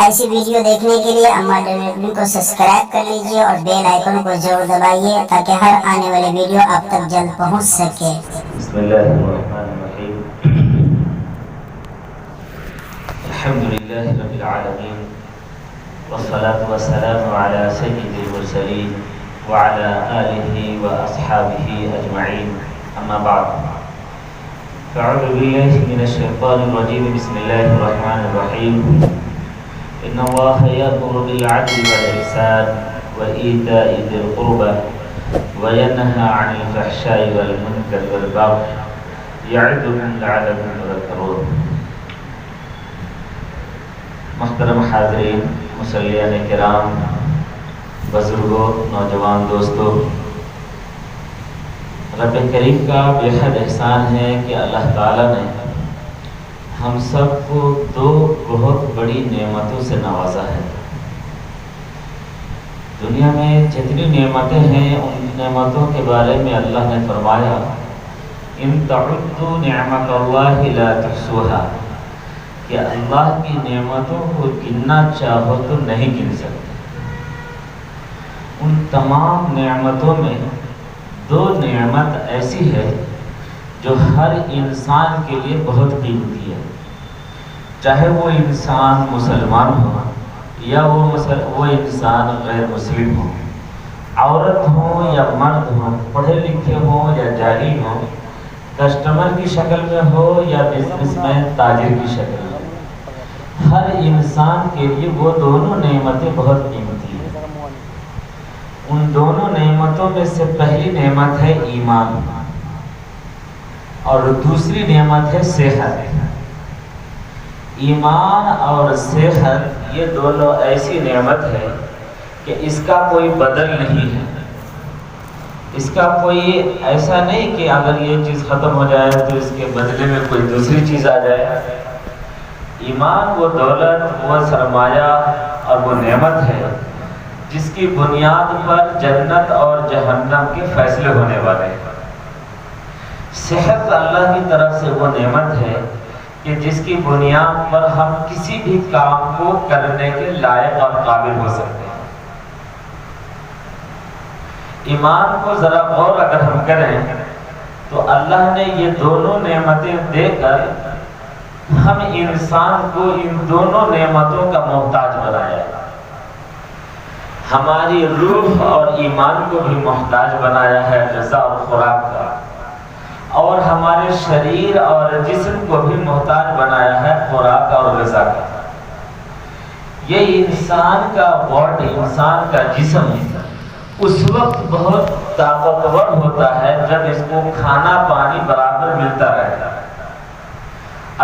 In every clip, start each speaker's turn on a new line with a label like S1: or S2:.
S1: ایسی ویڈیو دیکھنے کے لیے اما ڈیویڈ کو سبسکرائب کر لیجئے اور بیل آئیکن کو ضرور دبائیے تاکہ ہر آنے والی ویڈیو آپ تک جلد پہنچ سکے۔
S2: بسم اللہ الرحمن الرحیم۔ الحمدللہ رب العالمین والصلاة والسلام علی سید المرسلین وعلی آلہ واصحابہ اجمعین، اما بعد فاعوذ باللہ من الشیطان الرجیم، بسم اللہ الرحمن الرحیم۔ ان اللہ یأمر بالعدل والإحسان وإیتاء ذی القربى وینہی عن الفحشاء والمنکر والبغی یعظکم لعلکم تذکرون۔ محترم حاضرین، مصلیان کرام، بزرگوں، نوجوان دوستوں، رب کریم کا بے حد احسان ہے کہ اللہ تعالیٰ نے ہم سب کو دو بہت بڑی نعمتوں سے نوازا ہے۔ دنیا میں جتنی نعمتیں ہیں ان نعمتوں کے بارے میں اللہ نے فرمایا ان تعدوا نعمت اللہ لا تحصوها، کہ اللہ کی نعمتوں کو گننا چاہو تو نہیں گن سکتے۔ ان تمام نعمتوں میں دو نعمت ایسی ہے جو ہر انسان کے لیے بہت قیمتی ہے، چاہے وہ انسان مسلمان ہو یا وہ انسان غیر مسلم ہو، عورت ہو یا مرد ہو، پڑھے لکھے ہوں یا جاہل ہو، کسٹمر کی شکل میں ہو یا بزنس مین تاجر کی شکل میں، ہر انسان کے لیے وہ دونوں نعمتیں بہت قیمتی ہیں۔ ان دونوں نعمتوں میں سے پہلی نعمت ہے ایمان اور دوسری نعمت ہے صحت۔ ایمان اور صحت یہ دونوں ایسی نعمت ہے کہ اس کا کوئی بدل نہیں ہے، اس کا کوئی ایسا نہیں کہ اگر یہ چیز ختم ہو جائے تو اس کے بدلے میں کوئی دوسری چیز آ جائے۔ ایمان وہ دولت، وہ سرمایہ اور وہ نعمت ہے جس کی بنیاد پر جنت اور جہنم کے فیصلے ہونے والے ہیں۔ صحت اللہ کی طرف سے وہ نعمت ہے کہ جس کی بنیاد پر ہم کسی بھی کام کو کرنے کے لائق اور قابل ہو سکتے ہیں۔ ایمان کو ذرا غور اگر ہم کریں تو اللہ نے یہ دونوں نعمتیں دے کر ہم انسان کو ان دونوں نعمتوں کا محتاج بنایا ہے۔ ہماری روح اور ایمان کو بھی محتاج بنایا ہے غذا اور خوراک کا، اور ہمارے شریر اور جسم کو بھی محتاج بنایا ہے خوراک اور غذا کا۔ یہ انسان کا باڈی، انسان کا جسم اس وقت بہت طاقتور ہوتا ہے جب اس کو کھانا پانی برابر ملتا رہتا ہے۔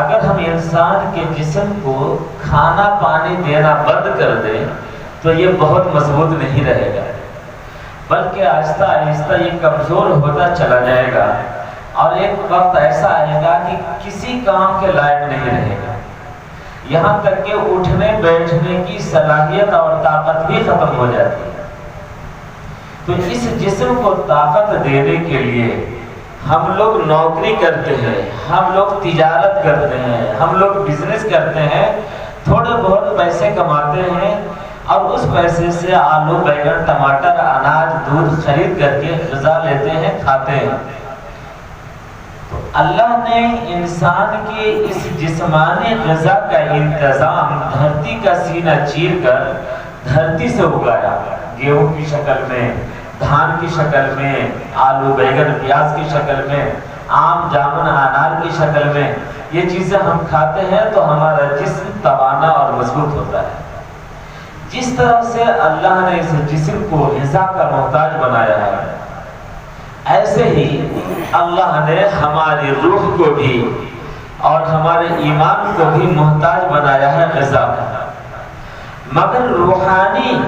S2: اگر ہم انسان کے جسم کو کھانا پانی دینا بند کر دیں تو یہ بہت مضبوط نہیں رہے گا، بلکہ آہستہ آہستہ یہ کمزور ہوتا چلا جائے گا اور ایک وقت ایسا آئے گا کہ کسی کام کے لائق نہیں رہے گا، یہاں تک کہ اٹھنے بیٹھنے کی صلاحیت اور طاقت بھی ختم ہو جاتی ہے۔ تو اس جسم کو طاقت دینے کے لیے ہم لوگ نوکری کرتے ہیں، ہم لوگ تجارت کرتے ہیں، ہم لوگ بزنس کرتے ہیں، تھوڑے بہت پیسے کماتے ہیں اور اس پیسے سے آلو، بیگن، ٹماٹر، اناج، دودھ خرید کر کے غذا لیتے ہیں، کھاتے ہیں۔ تو اللہ نے انسان کے اس جسمانی غذا کا انتظام دھرتی کا سینہ چیر کر دھرتی سے اگایا، گیہوں کی شکل میں، دھان کی شکل میں، آلو، بیگن، پیاز کی شکل میں، آم، جامن، انار کی شکل میں۔ یہ چیزیں ہم کھاتے ہیں تو ہمارا جسم توانا اور مضبوط ہوتا ہے۔ جس طرح سے اللہ نے اس جسم کو غذا کا محتاج بنایا ہے، ایسے ہی اللہ نے ہماری روح کو بھی اور ہمارے ایمان کو بھی محتاج بنایا ہے غذا کا۔ مگر روحانی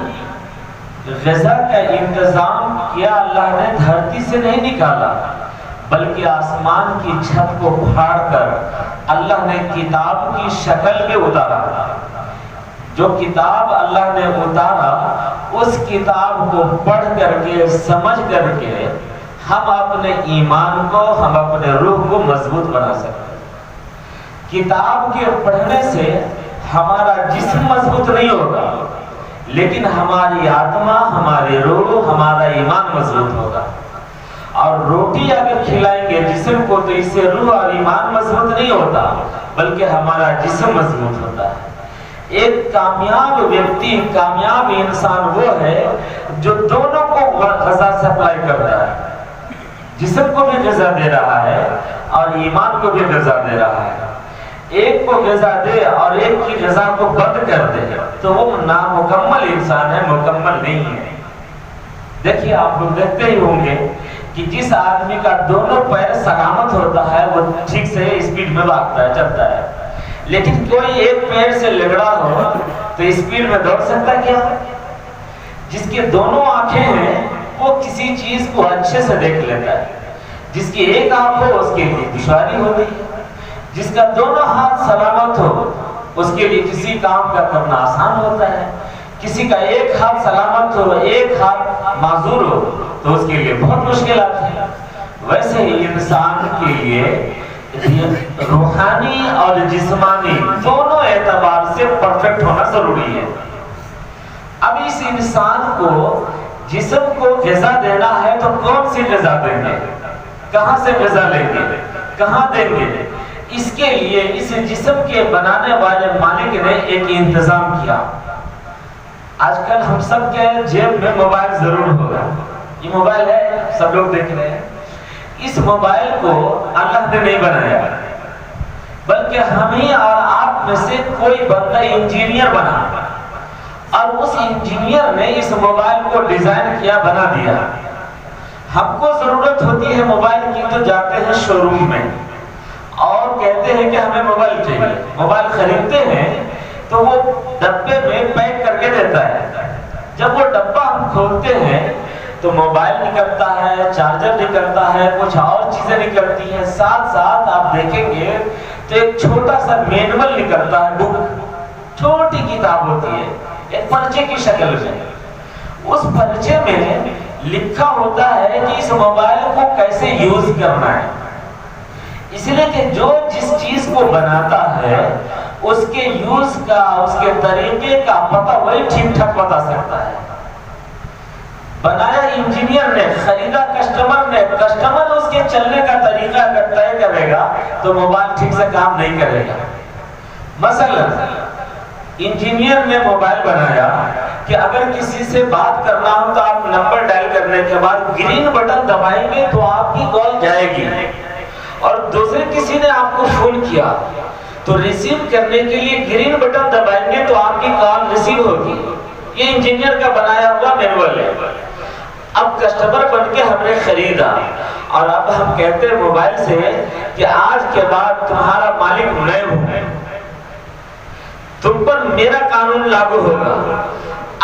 S2: غذا کا انتظام کیا اللہ نے دھرتی سے نہیں نکالا، بلکہ آسمان کی چھت کو پھاڑ کر اللہ نے کتاب کی شکل میں اتارا۔ جو کتاب اللہ نے اتارا اس کتاب کو پڑھ کر کے، سمجھ کر کے ہم اپنے ایمان کو، ہم اپنے روح کو مضبوط بنا سکتے ہیں۔ کتاب کے پڑھنے سے ہمارا جسم مضبوط نہیں ہوگا، لیکن ہماری آتما، ہماری روح، ہمارا ایمان مضبوط ہوگا۔ اور روٹی اگر کھلائیں گے جسم کو تو اس سے روح اور ایمان مضبوط نہیں ہوتا، بلکہ ہمارا جسم مضبوط ہوتا ہے۔ ایک کامیاب ویکتی، کامیاب انسان وہ ہے جو دونوں کو غذا سپلائی کر رہا ہے، جسم کو بھی غذا دے رہا ہے اور ایمان کو بھی غذا دے رہا ہے۔ ایک کو غذا دے اور ایک کی غذا کو بند کر دے تو وہ نامکمل انسان ہے، مکمل نہیں ہے۔ دیکھیے آپ لوگ دیکھتے ہی ہوں گے کہ جس آدمی کا دونوں پیر سلامت ہوتا ہے وہ ٹھیک سے اسپیڈ میں بھاگتا ہے، چلتا ہے، لیکن کوئی ایک پیر سے لگڑا ہو تو اسپیڈ میں دوڑ سکتا کیا؟ جس کے دونوں آنکھیں ہیں وہ کسی چیز کو اچھے سے دیکھ لیتا ہے، جس کی ایک آنکھ ہو اس کے لیے دشواری ہوتی ہے، جس کا دونوں ہاتھ سلامت ہو اس کے لیے کسی کام کا کرنا آسان ہوتا ہے، کسی کا ایک ہاتھ سلامت ہو، ایک ہاتھ معذور ہو تو اس کے لیے بہت مشکلات ہیں۔ ویسے ہی انسان کے لیے روحانی اور جسمانی دونوں اعتبار سے پرفیکٹ ہونا ضروری ہے۔ اب اس انسان کو جسم کو غذا دینا ہے تو کون سی غذا دیں گے؟ کہاں سے غذا لیں گے؟ کہاں دیں گے؟ اس کے لیے اس جسم کے بنانے والے مالک نے ایک انتظام کیا۔ آج کل ہم سب کے جیب میں موبائل ضرور ہوگا، یہ موبائل ہے، سب لوگ دیکھ رہے ہیں۔ اس موبائل کو اللہ نے نہیں بنایا، بلکہ ہم ہی اور آپ میں سے کوئی بندہ انجینئر بنا، اور اس انجینئر نے اس موبائل کو ڈیزائن کیا، بنا دیا۔ ہم کو ضرورت ہوتی ہے موبائل کی تو جاتے ہیں شو روم میں اور کہتے ہیں کہ ہمیں موبائل چاہیے۔ موبائل خریدتے ہیں تو وہ ڈبے میں پیک کر کے دیتا ہے۔ جب وہ ڈبہ ہم کھولتے ہیں تو موبائل نکلتا ہے، چارجر نکلتا ہے، کچھ اور چیزیں نکلتی ہیں، ساتھ ساتھ آپ دیکھیں گے تو ایک چھوٹا سا مینول نکلتا ہے، بک، چھوٹی کتاب ہوتی ہے ایک پرچے کی شکل میں۔ اس پرچے میں لکھا ہوتا ہے کہ اس موبائل کو کیسے یوز کرنا ہے، اس لیے کہ جو جس چیز کو بناتا ہے اس کے یوز کا، اس کے طریقے کا پتہ وہی ٹھیک ٹھاک بتا سکتا ہے۔ بنایا انجینئر نے، خریدا کسٹمر نے، کسٹمر اس کے چلنے کا طریقہ اگر طے کرے گا تو موبائل ٹھیک سے کام نہیں کرے گا۔ مثلا انجینئر نے موبائل بنایا کہ اگر کسی سے بات کرنا ہو تو آپ نمبر ڈائل کرنے کے بعد گرین بٹن دبائیں گے تو آپ کی کال جائے گی، اور دوسرے کسی نے آپ کو فون کیا تو ریسیو کرنے کے لیے گرین بٹن دبائیں گے تو آپ کی کال ریسیو ہوگی۔ یہ انجینئر کا بنایا ہوا مینول ہے۔ اب کسٹمر بن کے ہم نے خریدا اور اب ہم کہتے ہیں موبائل سے کہ آج کے بعد تمہارا مالک میں ہوں، تم پر میرا قانون لاگو ہوگا۔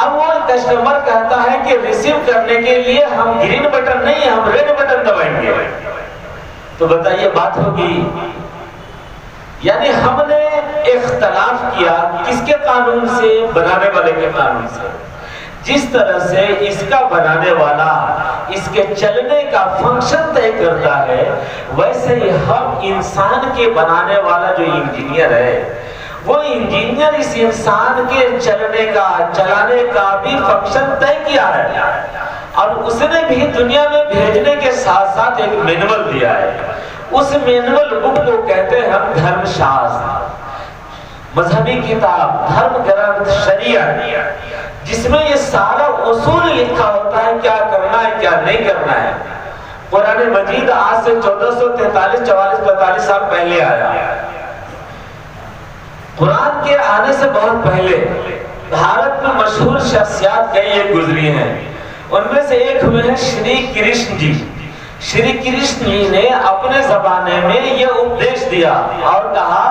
S2: اب وہ کسٹمر کہتا ہے کہ ریسیو کرنے کے لیے ہم گرین بٹن نہیں، ہم ریڈ بٹن دبائیں گے، تو بتائیے بات ہوگی؟ یعنی ہم نے اختلاف کیا کس کے قانون سے؟ بنانے والے کے قانون سے۔ جس طرح سے اس کا بنانے والا اس کے چلنے کا فنکشن طے کرتا ہے، ویسے ہی ہم انسان کے بنانے والا جو انجینئر ہے وہ انجینئر اس انسان کے چلنے کا، چلانے کا بھی فنکشن طے کیا ہے، اور اس نے بھی دنیا میں بھیجنے کے ساتھ ساتھ ایک مینول دیا ہے۔ اس مینول بک کو کہتے ہیں ہم دھرم شاستر، مذہبی کتاب، دھرم گرنتھ، شریعت، جس میں یہ سارا اصول لکھا ہوتا ہے کیا کرنا ہے کیا نہیں کرنا ہے۔ قرآن مجید آج سے 1443 44 45 سال پہلے آیا۔ قرآن کے آنے سے بہت پہلے بھارت میں مشہور شخصیات کئی ایک گزری ہیں، ان میں سے ایک ہوئے ہیں شری کرشن جی۔ شری کرشن جی نے اپنے زمانے میں یہ اپدیش دیا اور کہا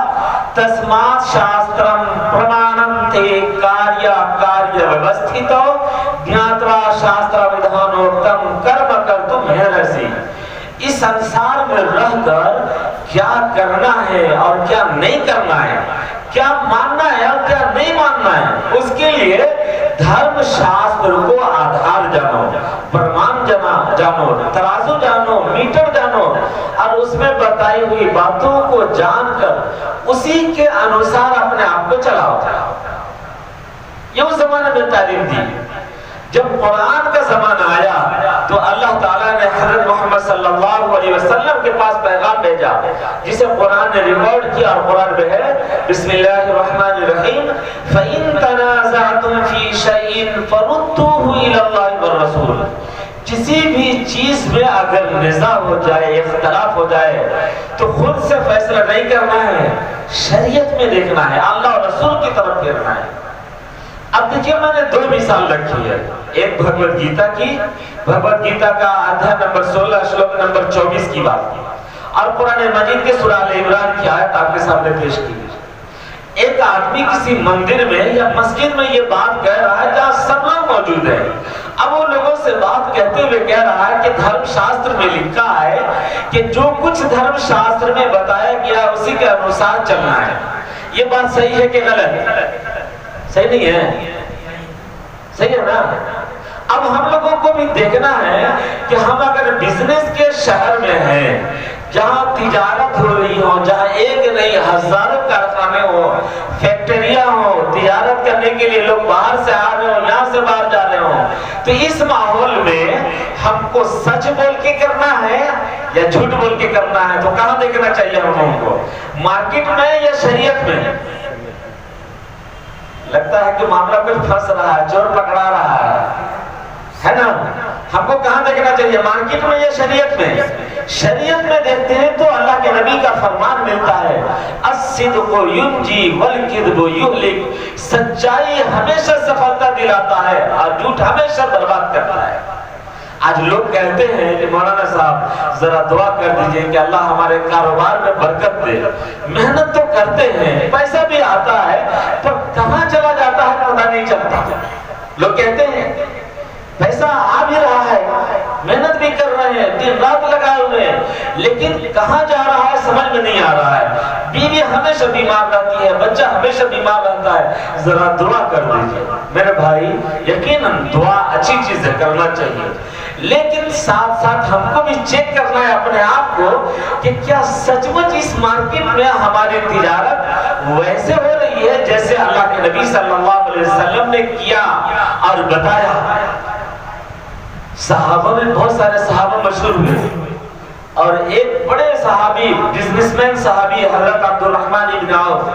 S2: تسمات شاسترم پرماننتے کاریا کاریہ ویوستھتو جناتوا شاستر ودھانوکتم کرم کرتم ہیرسی۔ اس سنسار میں رہ کر کیا کرنا ہے اور کیا نہیں کرنا ہے، کیا ماننا ہے اور کیا نہیں ماننا ہے، اس کے لیے دھرم شاستر کو آدھار جانو، پرمان جانو، ترازو جانو، میٹر جانو، اور اس میں بتایا بتائی ہوئی باتوں کو جان کر اسی کے انوسار اپنے آپ کو چلاؤ. یہ اس زمانے میں تعلیم دی. جب قرآن کا زمانہ آیا تو اللہ تعالیٰ نے حضرت محمد صلی اللہ علیہ وسلم کے پاس پیغام بھیجا جسے قرآن نے ریکارڈ کیا، اور قرآن میں ہے بسم اللہ الرحمن الرحیم فَإِن تَنَازَعْتُمْ فِي شَيْءٍ فَرُدُّوهُ إِلَى اللَّهِ وَالرَّسُولِ. کسی بھی چیز میں اگر نزاع ہو جائے، اختلاف ہو جائے تو خود سے فیصلہ نہیں کرنا ہے، شریعت میں دیکھنا ہے، اللہ اور رسول کی طرف پھرنا ہے. اب دیکھیے میں نے 2 مثال رکھی ہے. ایک بھگوت گیتا کی، بھگوت گیتا کا ادھیائے نمبر 16 شلوک نمبر 24 کی بات کی، اور قرآن مجید کے سورہ آل عمران کی آیت آپ کے سامنے پیش کی. ایک آدمی کسی مندر میں یا مسجد میں یہ بات کہہ رہا ہے جہاں سب لوگ موجود ہیں. اب وہ لوگوں سے بات کہتے ہوئے کہہ رہا ہے کہ دھرم شاستر میں لکھا ہے کہ جو کچھ دھرم شاستر میں بتایا گیا اسی کے انوسار چلنا ہے. یہ بات صحیح ہے کہ غلط؟ صحیح نہیں ہے؟ صحیح ہے نا؟ اب ہم لوگوں کو بھی دیکھنا ہے کہ ہم اگر بزنس کے شہر میں ہیں جہاں تجارت ہو رہی ہو، جہاں ایک نہیں ہزاروں کارخانے ہو، فیکٹریاں ہو، تجارت کرنے کے لیے لوگ باہر سے آ رہے ہوں، یہاں سے باہر جا رہے ہوں، تو اس ماحول میں ہم کو سچ بول کے کرنا ہے یا جھوٹ بول کے کرنا ہے؟ تو کہاں دیکھنا چاہیے ہم لوگوں کو؟ مارکیٹ میں یا شریعت میں؟ لگتا ہے کہ معاملہ کچھ پھنس رہا ہے، چور پکڑا رہا ہے نا؟ ہم کو کہاں دیکھنا چاہیے، مارکیٹ میں یا شریعت میں؟ شریعت میں دیکھتے ہیں تو اللہ کے نبی کا فرمان ملتا ہے الصدق ینجی والکذب یہلک. سچائی ہمیشہ سفلتا دلاتا ہے اور جھوٹ ہمیشہ برباد کرتا ہے. آج لوگ کہتے ہیں کہ مولانا صاحب ذرا دعا کر دیجئے کہ اللہ ہمارے کاروبار میں برکت دے. محنت تو کرتے ہیں، پیسہ بھی آتا ہے، پر کہاں چلا جاتا ہے پتہ نہیں چلتا. لوگ کہتے ہیں پیسہ آ بھی رہا ہے، محنت بھی کر رہے ہیں، دن رات لگائے ہوئے ہیں، لیکن کہاں جا رہا ہے سمجھ میں نہیں آ رہا ہے. بیوی ہمیشہ بیمار رہتی ہے، بچہ ہمیشہ بیمار رہتا ہے. ذرا دعا کر دیجئے. میرے بھائی یقیناً دعا اچھی چیز ہے، کرنا چاہیے، لیکن ساتھ ساتھ ہم کو بھی چیک کرنا ہے اپنے آپ کو کہ کیا سچ مچ اس مارکیٹ میں ہماری تجارت ویسے ہو رہی ہے جیسے اللہ کے نبی صلی اللہ علیہ وسلم نے کیا اور بتایا. صحابہ میں بہت سارے صحابہ مشہور ہوئے، اور ایک بڑے صحابی، بزنس مین صحابی حضرت عبد الرحمن ابن عوف.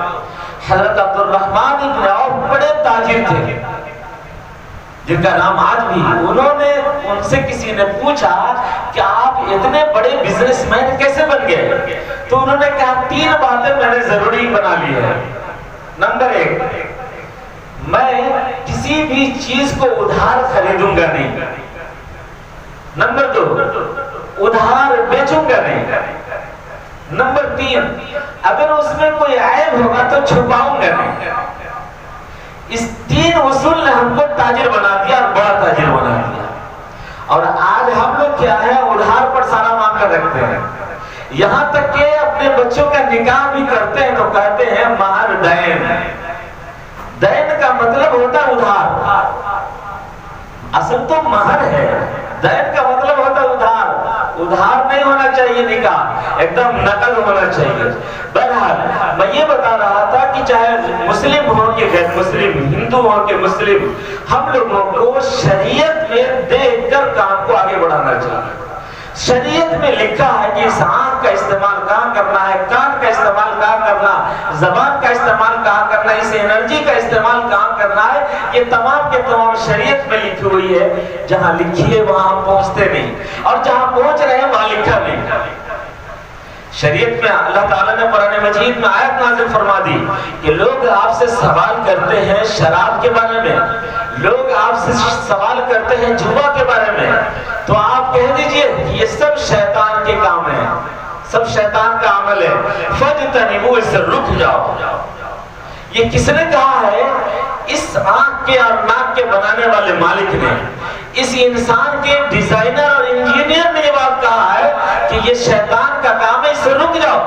S2: حضرت عبد الرحمن ابن عوف بڑے تاجر تھے جن کا نام آج بھی. انہوں نے ان سے کسی نے پوچھا کہ آپ اتنے بڑے بزنس مین کیسے بن گئے؟ تو انہوں نے کہا 3 باتیں میں نے ضروری بنا لی ہے. نمبر 1، میں کسی بھی چیز کو ادھار خریدوں گا نہیں. نمبر 2، ادھار بیچوں گا نہیں. نمبر 3، اگر اس میں کوئی عیب ہوگا تو چھپاؤں گا نہیں. اس 3 اصول نے ہم کو تاجر بنا دیا اور بڑا تاجر بنا دیا. اور آج ہم لوگ کیا ہے، ادھار پر سارا معاملہ رکھتے ہیں. یہاں تک کہ اپنے بچوں کا نکاح بھی کرتے ہیں تو کہتے ہیں مہر دین. دین کا مطلب ہوتا ہے ادھار، اصل تو مہر ہے. دین کا مطلب ہوتا ہے ادھار. ادھار نہیں ہونا چاہیے نکاح، ایک دم نقل ہونا چاہیے. بہرحال میں یہ بتا رہا تھا کہ چاہے مسلم ہو کہ غیر مسلم، ہندو ہو کہ مسلم، ہم لوگوں کو شریعت میں دیکھ کر کام کو آگے بڑھانا چاہیے. شریعت میں لکھا ہے کہ اس آنکھ کا استعمال کہاں کرنا ہے، کان کا استعمال کہاں کرنا، زبان کا استعمال کہاں کرنا، اس انرجی کا استعمال کہاں کرنا ہے. یہ تمام کے تمام شریعت میں لکھی ہوئی ہے. جہاں لکھی ہے وہاں ہم پہنچتے نہیں، اور جہاں پہنچ رہے ہیں وہاں لکھا نہیں. شریعت میں اللہ تعالیٰ نے قرآن مجید میں آیت نازل فرما دی کہ لوگ آپ سے سوال کرتے ہیں شراب کے بارے میں، لوگ آپ سے سوال کرتے ہیں جوا کے بارے میں، تو آپ کہہ دیجئے یہ سب شیطان کے کام ہیں، سب شیطان کا عمل ہے. فَاجْتَنِبُوا، اس سے رک جاؤ. یہ کس نے کہا ہے؟ اس آنکھ کے اور ناک کے بنانے والے مالک نے، اس انسان کے ڈیزائنر اور انجینئر نے یہ بات کہا ہے کہ یہ شیطان کا کام ہے، اس سے رک جاؤ.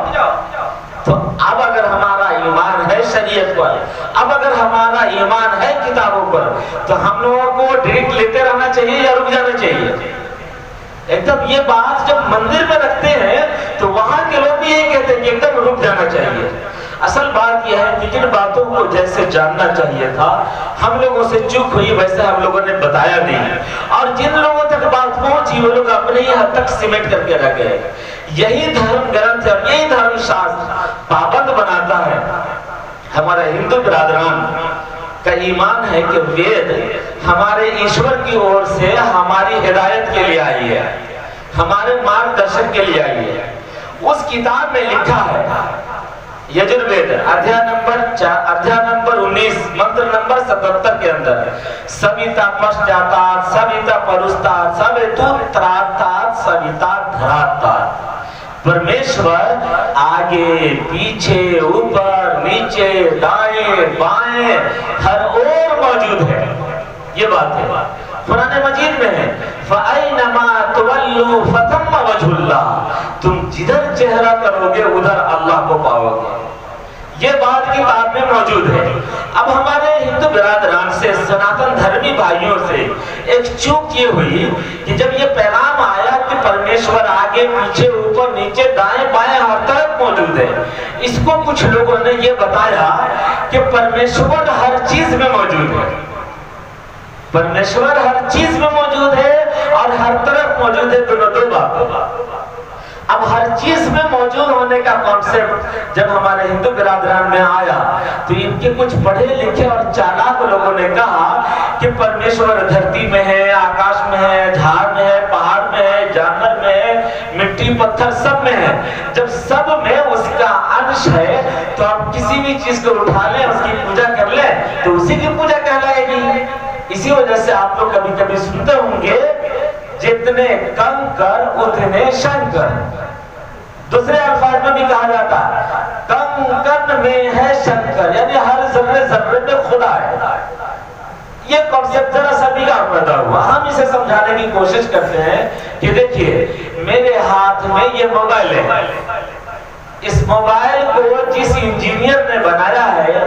S2: تو اب اگر ہمارا ایمان ہے شریعت پر، اب اگر ہمارا ایمان ہے کتابوں پر، تو ہم لوگوں کو ڈیٹ لیتے رہنا چاہیے یا رک جانا چاہیے؟ ایک دم یہ بات جب مندر میں رکھتے ہیں تو وہاں کے لوگ بھی یہ کہتے ہیں کہ ایک دم رک جانا چاہیے۔ اصل بات یہ ہے کہ جن باتوں کو جیسے جاننا چاہیے تھا ہم لوگوں سے چوک ہوئی، ویسے ہم لوگوں نے بتایا نہیں، اور جن لوگوں تک بات پہنچی وہ لوگ اپنے ہی حد تک سمیٹ کر کے رکھ گئے۔ یہی دھرم گرنتھ ہے اور یہی دھرم شاستر پابند بناتا ہے۔ ہمارا ہندو برادران کا ایمان ہے کہ وید ہمارے ایشور کی اور سے ہماری ہدایت کے لیے آئی ہے، ہمارے مارگ درشن کے لیے آئی ہے۔ اس کتاب میں لکھا ہے یجروید ادھیائے نمبر 19 منتر نمبر 77 کے اندر سویتا پشچاتات سویتا پرستات سویتوتراتات سویتا دھراتات، پرمیشور آگے پیچھے اوپر نیچے دائیں بائیں ہر اور موجود ہے۔ یہ بات ہے قرآن مجید میں ہے فَأَيْنَمَا تُوَلُّوا فَثَمَّ وَجْهُ اللَّهِ، تم جدھر چہرہ کرو گے ادھر اللہ کو پاؤ گے۔ یہ بات کتاب میں موجود ہے۔ اب ہمارے ہندو برادران سے سناتن دھرمی بھائیوں سے ایک چوک یہ ہوئی کہ جب یہ پیغام آیا کہ پرمیشور آگے پیچھے اوپر نیچے دائیں بائیں ہر طرف موجود ہے، اس کو کچھ لوگوں نے یہ بتایا کہ پرمیشور ہر چیز میں موجود ہے، پرمیشور ہر چیز میں موجود ہے اور ہر طرف موجود ہے، دونوں دو بات۔ اب ہر چیز میں موجود ہونے کا کانسیپٹ جب ہمارے ہندو برادران میں آیا تو ان کے کچھ پڑھے لکھے اور چالاک لوگوں نے کہا کہ پرمیشور دھرتی میں ہے، آکاش میں ہے، جھاڑ میں ہے، پہاڑ میں ہے، جانور میں ہے، مٹی پتھر سب میں ہے۔ جب سب میں اس کا انش ہے تو آپ کسی بھی چیز کو اٹھا لیں، اس کی پوجا کر لیں تو اسی کی پوجا کہلائے گی۔ اسی وجہ سے آپ لوگ کبھی کبھی سنتے ہوں گے جتنے کنکر اتنے شنکر، دوسرے الفاظ میں بھی کہا جاتا ہے کنکن میں ہے شنکر، یعنی ہر ذرے ذرے میں خدا ہے۔ یہ کانسیپٹ ذرا سا بگاڑ پیدا ہوا۔ ہم اسے سمجھانے کی کوشش کرتے ہیں کہ دیکھیے میرے ہاتھ میں یہ موبائل ہے، اس موبائل کو جس انجینئر نے بنایا ہے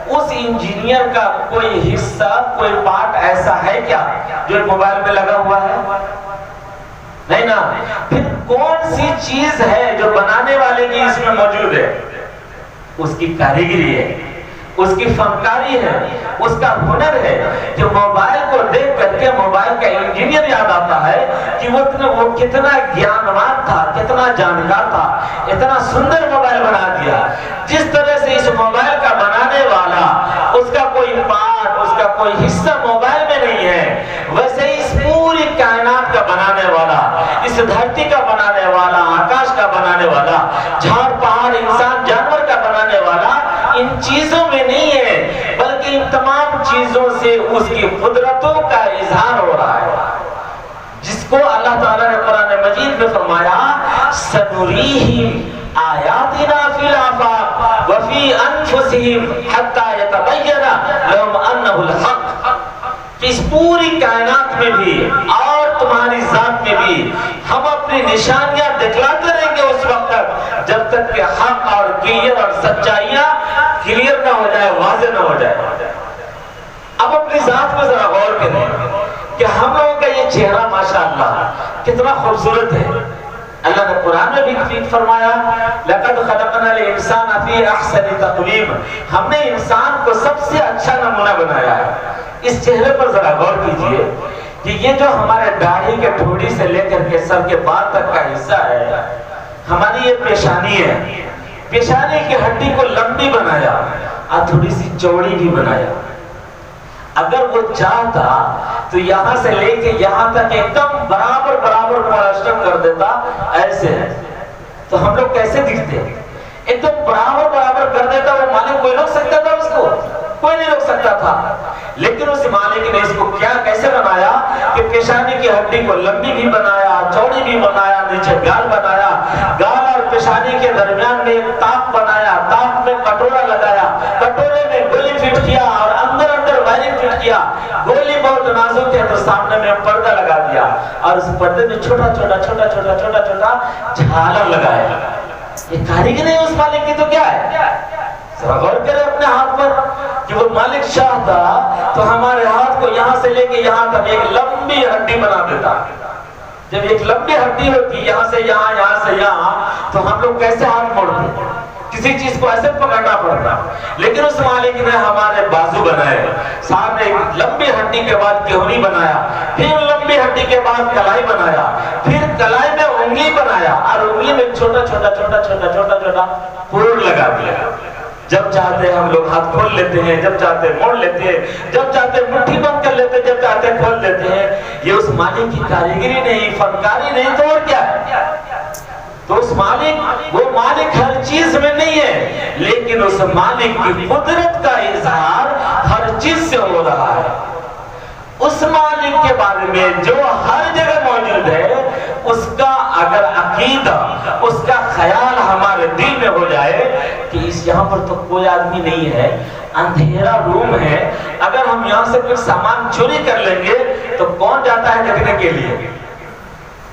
S2: اس انجینئر کا کوئی حصہ کوئی پارٹ ایسا ہے کیا جو موبائل میں لگا ہوا ہے؟ نہیں نا۔ پھر کون سی چیز ہے جو بنانے والے کی اس میں موجود ہے؟ اس کی کاریگری ہے، اس کی فنکاری ہے، اس کا ہنر ہے کہ موبائل کو دیکھ کر کے موبائل کا انجینئر یاد آتا ہے کہ وہ کتنا گیانوان تھا، کتنا جانکار تھا، اتنا سندر موبائل بنا دیا۔ جس طرح سے اس موبائل کا بنانے والا اس کا کوئی پارٹ، اس کا کوئی حصہ موبائل میں نہیں ہے، ویسے ہی اس پوری کائنات کا بنانے والا، اس دھرتی کا بنانے والا، آکاش کا بنانے والا، جھاڑ پہاڑ انسان جانور کا بنانے والا ان چیزوں میں نہیں ہے بلکہ ان تمام چیزوں سے اس کی قدرتوں کا اظہار ہو رہا ہے، جس کو اللہ تعالیٰ نے قرآن مجید میں فرمایا سَنُرِيهِمْ آیاتنا فی الآفاق وفی انفسہم حتی یتبین لہم انہ الحق۔ اس پوری کائنات میں بھی اور تمہاری ذات میں بھی ہم اپنی نشانیاں دکھلاتے رہیں گے اس وقت تک جب تک کہ حق اور کلیئر اور سچائیاں کلیئر نہ ہو جائے، واضح نہ ہو جائے۔ اب اپنی ذات میں ذرا غور کریں کہ ہم لوگوں کا یہ چہرہ ماشاءاللہ کتنا خوبصورت ہے۔ اللہ نے قرآن میں بھی فرمایا لَقَدْ خَلَقْنَا الْإِنسَانَ فِي أَحْسَنِ تَقْوِيمٍ، ہم نے انسان کو سب سے اچھا نمونہ بنایا ہے۔ اس چہرے پر ذرا غور کیجئے کہ یہ جو ہمارے داڑھی کے ٹھوڑی سے لے کر کے سر کے بال تک کا حصہ ہے، ہماری یہ پیشانی ہے، پیشانی کی ہڈی کو لمبی بنایا اور تھوڑی سی چوڑی بھی بنایا۔ اگر وہ چاہتا تو یہاں سے لے کے یہاں تک ایک دم برابر برابر پلاسٹر کر دیتا، ایسے تو ہم لوگ کیسے دکھتے؟ ایک دم برابر برابر کر دیتا، وہ مالک کوئی روک سکتا تھا اس کو؟ کوئی نہیں روک سکتا تھا۔ لیکن اس مالک نے اس کو کیسے بنایا کہ پیشانی کی ہڈی کو لمبی بھی بنایا، چوڑی بھی بنایا، نیچے گال بنایا، گال اور پیشانی کے درمیان میں ایک تاپ بنایا، تاپ میں کٹورا لگایا، کٹورے میں گولی فٹ کیا اور اندر وائرنگ فٹ کیا۔ گولی بہت نازک ہے تو سامنے میں پردہ لگا دیا اور اس پردے میں چھوٹا چھوٹا چھوٹا چھوٹا چھوٹا چھوٹا جھالر لگایا۔ یہ کاریگری نہیں اس مالک کی تو کیا ہے؟ ذرا غور کریں اپنے ہاتھ پر کہ وہ مالک شاہ تھا تو ہمارے ہاتھ کو یہاں سے لے کے یہاں تک ایک لمبی ہڈی بنا دیتا جب ایک لمبی ہڈی ہوتی ہے یہاں سے یہاں، یہاں سے یہاں، تو ہم لوگ کیسے ہاتھ موڑتے؟ کسی چیز کو ایسے پکڑنا پڑتا. لیکن اس مالک نے ہمارے بازو بنائے، ساتھ ایک لمبی ہڈی کے بعد کہونی بنایا، پھر لمبی ہڈی کے بعد کلائی بنایا، پھر کلائی میں انگلی بنایا، اور انگلی میں چھوٹا چھوٹا چھوٹا چھوٹا چھوٹا چھوٹا پھول لگا دیا. جب چاہتے ہم لوگ ہاتھ کھول لیتے ہیں، جب چاہتے موڑ لیتے ہیں، جب چاہتے مٹھی بند کر لیتے ہیں، جب چاہتے کھول لیتے ہیں. یہ اس مالک کی کاریگری نہیں، فنکاری نہیں تو اور کیا ہے؟ تو اس مالک، وہ مالک ہر چیز میں نہیں ہے، لیکن اس مالک کی قدرت کا اظہار ہر چیز سے ہو رہا ہے. اس مالک کے بارے میں جو ہر جگہ موجود ہے، اس کا اگر عقیدہ، اس کا خیال ہمارے دل میں ہو جائے کہ اس یہاں پر تو کوئی آدمی نہیں ہے، اندھیرا روم ہے، اگر ہم یہاں سے کچھ سامان چوری کر لیں گے تو کون جاتا ہے دیکھنے کے لیے؟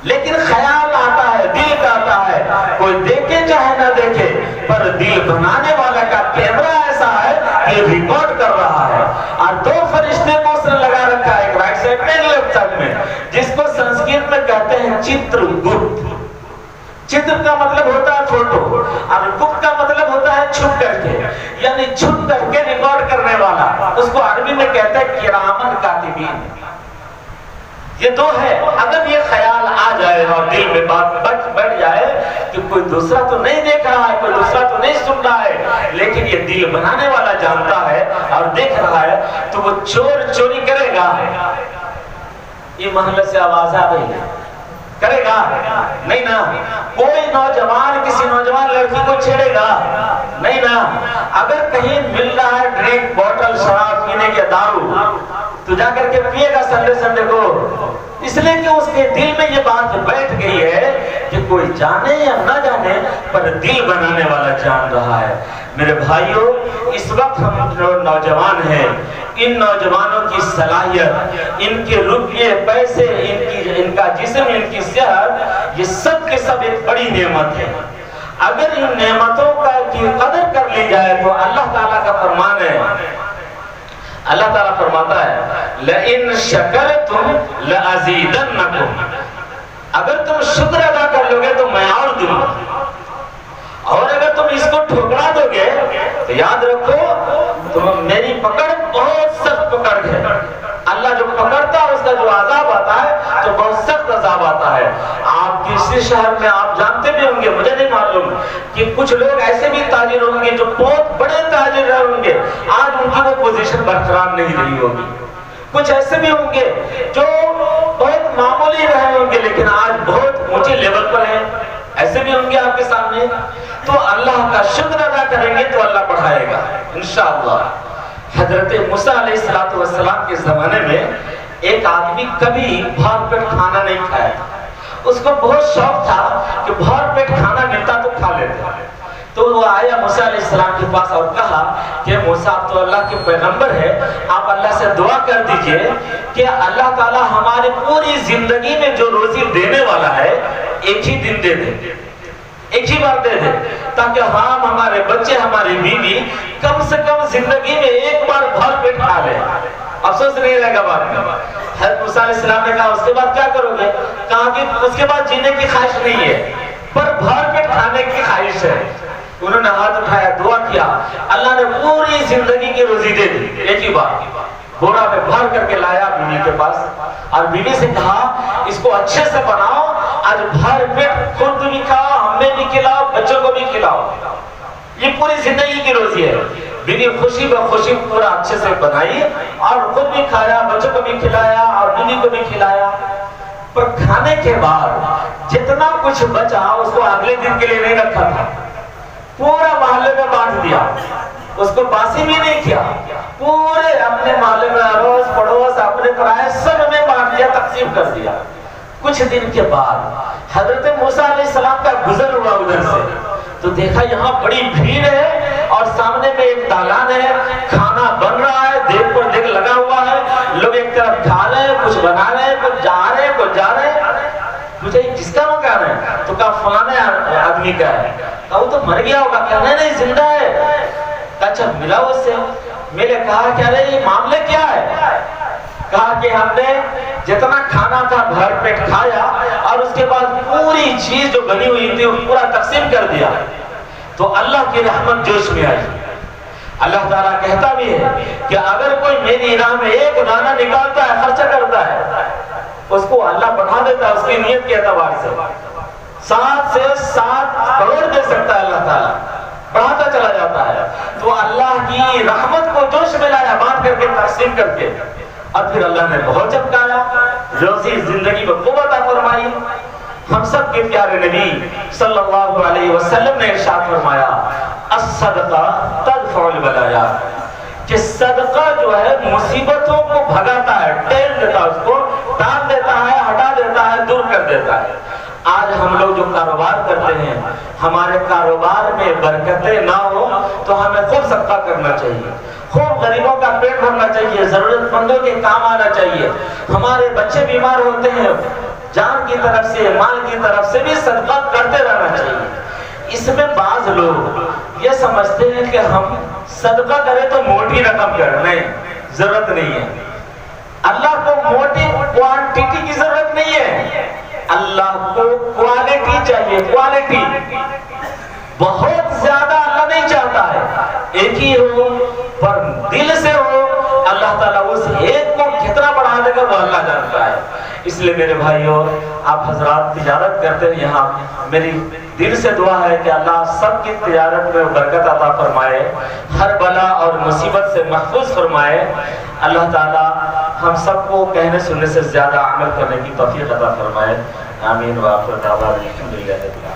S2: لیکن خیال آتا ہے، دل کا آتا ہے، کوئی دیکھے چاہے نہ دیکھے، پر دل بنانے والا کا کیمرہ ایسا ہے کہ ریکارڈ کر رہا ہے. اور دو فرشتے کو اس نے لگا رکھا ہے، ایک رائٹ سائڈ میں، ایک لیفٹ سائڈ میں، جس کو سنسکرت میں کہتے ہیں چتر گپت. چتر کا مطلب ہوتا ہے فوٹو، اور گپت کا مطلب ہوتا ہے چھپ کر کے، یعنی چھپ کر کے ریکارڈ کرنے والا. اس کو عربی میں کہتے ہیں کرامن کاتبین. یہ دو ہے. اگر یہ خیال آ جائے اور دل میں بات بیٹھ جائے کہ کوئی دوسرا تو نہیں دیکھ رہا ہے، کوئی دوسرا تو نہیں سن رہا ہے، لیکن یہ دل بنانے والا جانتا ہے اور دیکھ رہا ہے، تو وہ چور چوری کرے گا. یہ محلے سے آواز آ رہی ہے، کرے گا نہیں نا. کوئی نوجوان کسی نوجوان لڑکی کو چھیڑے گا نہیں نا. اگر کہیں مل رہا ہے ڈرنک، بوتل، شراب پینے کے، دارو، تو جا کر کے پیے گا سنڈے کو، اس لیے کہ اس کے دل میں یہ بات بیٹھ گئی ہے کہ کوئی جانے یا نہ جانے پر دل بنانے والا جان رہا ہے. میرے بھائیوں، اس وقت ہم جو نوجوان ہیں، ان نوجوانوں کی صلاحیت، ان کے روپیے، پیسے، ان کا جسم، ان کی صحت، یہ سب کے سب ایک بڑی نعمت ہے. اگر ان نعمتوں کی قدر کر لی جائے تو اللہ تعالیٰ کا فرمان ہے، اللہ تعالیٰ فرماتا ہے لَإِن شَكَرْتُمْ لَأَزِيدَنَّكُمْ. اگر تم شکر ادا کر لو گے تو میں اور دوں گا، اور اگر تم اس کو ٹھکرا دو گے تو یاد رکھو تم میری پکڑ بہت سخت پکڑ ہے. اللہ جو پکڑتا ہے اس کا جو عذاب آتا ہے تو بہت سخت عذاب آتا ہے. آپ کسی شہر میں آپ جانتے بھی ہوں گے، مجھے نہیں معلوم، کہ کچھ لوگ ایسے بھی تاجر ہوں گے جو بہت بڑے تاجر ہوں گے، آج ان کی وہ پوزیشن برقرار نہیں رہی ہوگی. کچھ ایسے بھی ہوں گے جو بہت معمولی رہے ہوں گے لیکن آج بہت اونچے لیول پر ہیں. ایسے بھی ہوں گے آپ کے سامنے. تو اللہ کا شکر ادا کریں گے تو اللہ بڑھائے گا انشاءاللہ. حضرت موسیٰ علیہ السلام کے زمانے میں ایک آدمی کبھی بھر پیٹ کھانا نہیں کھایا تھا. اس کو بہت شوق تھا کہ بھر پیٹ کھانا ملتا تو کھا لیتے. تو وہ آیا موسیٰ علیہ السلام کے پاس اور کہا کہ موسیٰ آپ تو اللہ کے پیغمبر ہے، آپ اللہ سے دعا کر دیجئے کہ اللہ تعالیٰ ہماری پوری زندگی میں جو روزی دینے والا ہے ایک ہی دن دے دے، ایک ہی بار دے دے، تاکہ ہم، ہمارے بچے، ہماری بیوی کم سے کم زندگی میں ایک بار بھر پیٹ کھا لے. افسوس نہیں رہے گا بعد میں. حضرت موسیٰ علیہ السلام نے کہا اس کے بعد کیا کرو گے؟ کہا کہ اس کے بعد جینے کی خواہش نہیں ہے پر بھر پیٹ کھانے کی خواہش ہے. انہوں نے ہاتھ اٹھایا، دعا کیا، اللہ نے پوری زندگی کی روزی دے دی ایک ہی بار. بوڑا میں بھر کر کے لایا بیوی کے پاس اور بیوی سے کہا اس کو اچھے سے بناؤ، آج بھر پیٹ خود بھی کھاؤ، ہمیں بھی کھلاؤ، بچوں کو بھی کھلاؤ. یہ پوری زندگی کی روزی ہے. بیوی خوشی بخوشی پورا اچھے سے بنائی اور خود بھی کھایا، بچوں کو بھی کھلایا اور بیوی کو بھی کھلایا. پر کھانے کے بعد جتنا کچھ بچا اس کو اگلے دن کے لیے نہیں رکھا تھا، پورا محلے میں بانٹ دیا. اس کو باسی بھی نہیں کیا، پورے اپنے محلے میں اڑوس پڑوس اپنے پرائے سب میں بانٹ دیا، تقسیم کر دیا. کچھ دن کے بعد حضرت موسیٰ علیہ السلام کا گزر ہوا ادھر سے، تو دیکھا یہاں بڑی بھیڑ ہے اور سامنے میں ایک دالان ہے، کھانا بن رہا ہے، دیکھ پر دیکھ لگا ہوا ہے، لوگ ایک طرف کھا رہے ہیں، کچھ بنا رہے ہیں، کچھ جا رہے ہیں، کچھ جا رہے ہیں. پوچھا یہ کس کا مکان ہے؟ تو کہا فلانے آدمی کا ہے. کہا وہ تو مر گیا ہوگا. کہا نہیں زندہ ہے. اچھا ملا اس سے؟ میں نے کہا کہ ارے یہ معاملے کیا ہے؟ کہا کہ ہم نے جتنا کھانا تھا بھر پیٹ کھایا اور اس کے بعد پوری چیز جو بنی ہوئی تھی وہ پورا تقسیم کر دیا تو اللہ کی رحمت جوش میں آئی۔ اللہ تعالیٰ کہتا بھی ہے کہ اگر کوئی میری راہ میں ایک دانہ نکالتا ہے، خرچہ کرتا ہے، اس کو اللہ بڑھا دیتا ہے اس کی نیت کے اعتبار سے 7 سے 7 کروڑ دے سکتا ہے اللہ تعالیٰ، بڑھاتا چلا جاتا ہے۔ تو اللہ کی رحمت کو جوش میں لایا، بانٹ کر کے تقسیم کر کے، اور پھر اللہ نے بہت چمکایا، روزی زندگی میں قوت عطا فرمائی۔ ہم سب کے پیارے نبی صلی اللہ علیہ وسلم نے ارشاد فرمایا الصدقہ تدفع البلایا، کہ صدقہ جو ہے مصیبتوں کو بھگاتا ہے، ٹیل دیتا ہے، اس کو ڈال دیتا ہے، ہٹا دیتا ہے، دور کر دیتا ہے۔ آج ہم لوگ جو کاروبار کرتے ہیں، ہمارے کاروبار میں برکتیں نہ ہو تو ہمیں خوب صدقہ کرنا چاہیے، خوب غریبوں کا پیٹ بھرنا چاہیے، ضرورت مندوں کے کام آنا چاہیے۔ ہمارے بچے بیمار ہوتے ہیں، جان کی طرف سے مال کی طرف سے بھی صدقہ کرتے رہنا چاہیے۔ اس میں بعض لوگ یہ سمجھتے ہیں کہ ہم صدقہ کریں تو موٹی رقم کریں، نہیں، ضرورت نہیں ہے۔ اللہ کو موٹی کوانٹیٹی کی ضرورت نہیں ہے، اللہ کو کوالٹی چاہیے، کوالٹی۔ بہت زیادہ اللہ نہیں چاہتا ہے، ایک ہی ہو پر دل سے ہو۔ اللہ تعالیٰ اس ایک کو کتنا بڑھا دے گا وہ اللہ جانتا ہے۔ اس لیے میرے بھائیوں، آپ حضرات تجارت کرتے ہیں یہاں، میری دل سے دعا ہے کہ اللہ سب کی تجارت میں برکت عطا فرمائے، ہر بلا اور مصیبت سے محفوظ فرمائے۔ اللہ تعالیٰ ہم سب کو کہنے سننے سے زیادہ عمل کرنے کی توفیق عطا فرمائے۔ آمین۔ وآخر دعوانا الحمدللہ۔